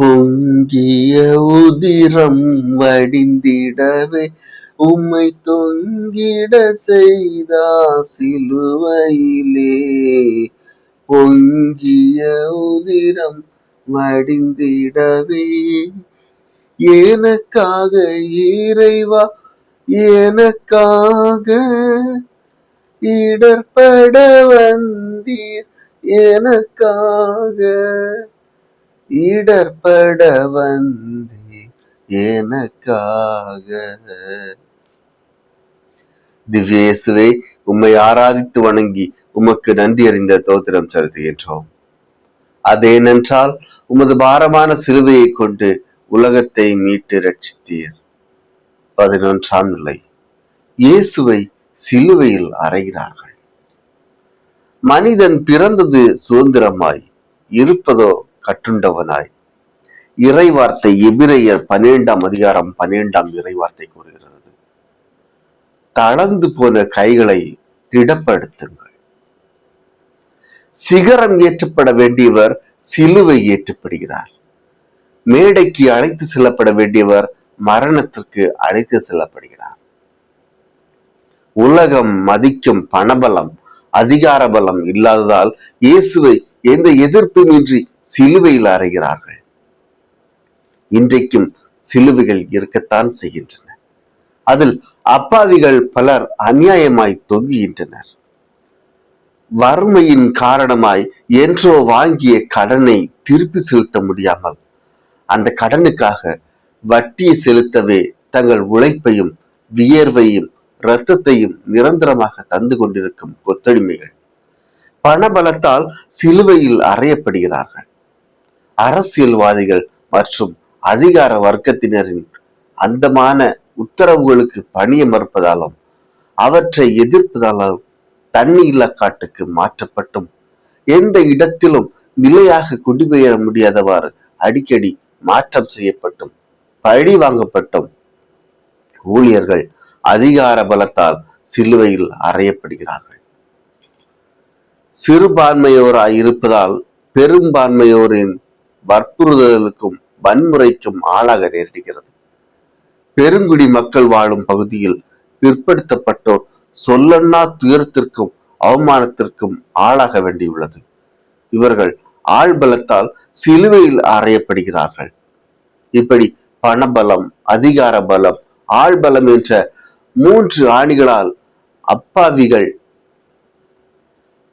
பொங்கிய உதிரம் வடிந்திடவே உம்மை தொங்கிட செய்தா சிலுவையிலே. பொங்கிய உதிரம் வடிந்திடவே எனக்காக இறைவா, எனக்காக இடர்பட வந்தீர், எனக்காக இடர்பட வந்தீர், எனக்காக. திவ்ய இயேசுவே, உம்மை ஆராதித்து வணங்கி உமக்கு நன்றி அறிந்த தோத்திரம் செலுத்துகின்றோம். அதேனென்றால் உமது பாரமான சிலுவையை கொண்டு உலகத்தை மீட்டு ரட்சித்தீர். 11ஆம் நிலை. இயேசுவை சிலுவையில் அறைகிறார்கள். மனிதன் பிறந்தது சுதந்திரமாய், இருப்பதோ கட்டுண்டவனாய். இறைவார்த்தை எபிரேயர் 12ஆம் அதிகாரம் 12ஆம் இறைவார்த்தை கூறுகிறது, தளர்ந்து போன கைகளை திடப்படுத்துங்கள். சிகரம் ஏற்றப்பட வேண்டியவர் சிலுவை ஏற்றப்படுகிறார். மேடைக்கு அழைத்து செல்லப்பட வேண்டியவர் மரணத்திற்கு அழைத்து செல்லப்படுகிறார். உலகம் மதிக்கும் பணபலம், அதிகார பலம் இல்லாததால் இயேசுவை எந்த எதிர்ப்புமின்றி சிலுவையில் அறைகிறார்கள். இன்றைக்கும் சிலுவைகள் இருக்கத்தான் செய்கின்றன. அதில் அப்பாவிகள் பலர் அநியாயமாய் தொங்குகின்றனர். வறுமையின் காரணமாய் என்றோ வாங்கிய கடனை திருப்பி செலுத்த முடியாமல் அந்த கடனுக்காக வட்டியை செலுத்தவே தங்கள் உழைப்பையும் வியர்வையும் இரத்தத்தையும் நிரந்தரமாக தந்து கொண்டிருக்கும் கொத்தடிமைகள் பணபலத்தால் சிலுவையில் அறையப்படுகிறார்கள். அரசியல்வாதிகள் மற்றும் அதிகார வர்க்கத்தினரின் அந்தமான உத்தரவுகளுக்கு பணிய மறுப்பதாலும் அவற்றை எதிர்ப்பதாலும் தண்ணி இல்லா காட்டுக்கு மாற்றப்பட்டும் எந்த இடத்திலும் நிலையாக குடிபெயர முடியாதவாறு அடிக்கடி மாற்றம் செய்யப்பட்டும் பழி வாங்கப்பட்டும் ஊழியர்கள் அதிகார பலத்தால் சிலுவையில் அறையப்படுகிறார்கள். சிறுபான்மையோராய் இருப்பதால் பெரும்பான்மையோரின் வற்புறுத்தலுக்கும் வன்முறைக்கும் ஆளாக நேரிடுகிறது. பெருங்குடி மக்கள் வாழும் பகுதியில் பிற்படுத்தப்பட்டோர் சொல்லன்னா துயரத்திற்கும் அவமானத்திற்கும் ஆளாக வேண்டியுள்ளது. இவர்கள் ஆள்பலத்தால் சிலுவையில் அறையப்படுகிறார்கள். இப்படி பணபலம், அதிகார பலம், ஆள்பலம் என்ற 3 ஆணிகளால் அப்பாவிகள்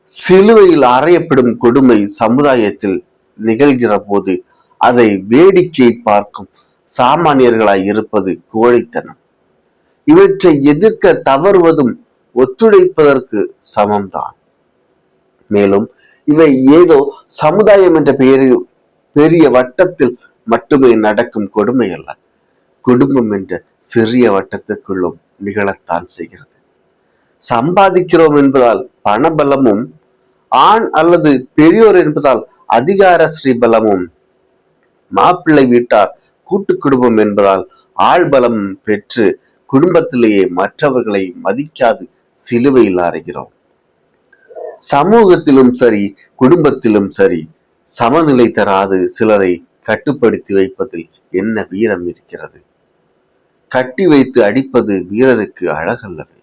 சிலுவையில் அறையப்படும் கொடுமை சமுதாயத்தில் நிகழ்கிற போது அதை வேடிக்கை பார்க்கும் சாமானியர்களாய் இருப்பது கோழைத்தனம். இவற்றை எதிர்க்க தவறுவதும் ஒத்துழைப்பதற்கு சமம்தான். மேலும் இவை ஏதோ சமுதாயம் என்ற பெயரில் பெரிய வட்டத்தில் மட்டுமே நடக்கும் கொடுமை அல்ல, குடும்பம் என்ற சிறிய வட்டத்திற்குள்ளும் நிகழத்தான் செய்கிறது. சம்பாதிக்கிறோம் என்பதால் பணபலமும், ஆண் அல்லது பெரியோர் என்பதால் அதிகார ஸ்ரீபலமும், மாப்பிள்ளை வீட்டார் கூட்டு குடும்பம் என்பதால் ஆள்பலம் பெற்று குடும்பத்திலேயே மற்றவர்களை மதிக்காது சிலுவையில் அறைகிறோம். சமூகத்திலும் சரி குடும்பத்திலும் சரி சமநிலை தராது சிலரை கட்டுப்படுத்தி வைப்பதில் என்ன வீரம் இருக்கிறது? கட்டி வைத்து அடிப்பது வீரருக்கு அழகல்லவே.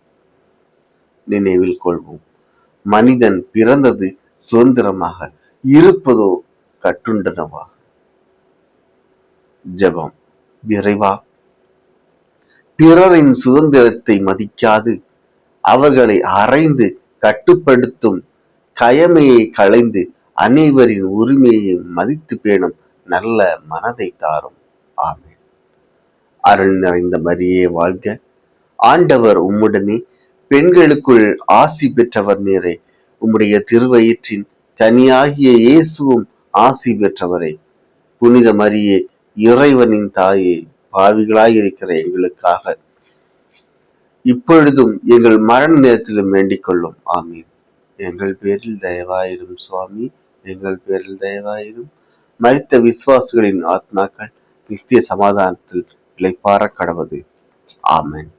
நினைவில் கொள்வோம், மனிதன் பிறந்தது சுதந்திரமாக, இருப்பதோ கட்டுண்டனவாக. ஜெபம். இறைவா, பிறரின் சுதந்திரத்தை மதிக்காது அவர்களை அறைந்து கட்டுப்படுத்தும் கயமையை களைந்து அனைவரின் உரிமையை மதித்து பேணும் நல்ல மனதை தாரும். ஆமென். அருள் நிறைந்த மரியே வாழ்க, ஆண்டவர் உம்முடனே, பெண்களுக்குள் ஆசி பெற்றவர் நீரே, உம்முடைய திருவயிற்றின் கனியாகிய இயேசுவும் ஆசி பெற்றவரே. புனித மரியே, இறைவனின் தாயே, பாவிகளாயிருக்கிற எங்களுக்காக இப்பொழுதும் எங்கள் மரண நேரத்திலும் வேண்டிக் கொள்ளும். ஆமீன். எங்கள் பேரில் தயவாயிரும் சுவாமி, எங்கள் பேரில் தயவாயிரும். மரித்த விசுவாசிகளின் ஆத்மாக்கள் நித்திய சமாதானத்தில் இளைப்பாற கடவது. ஆமென்.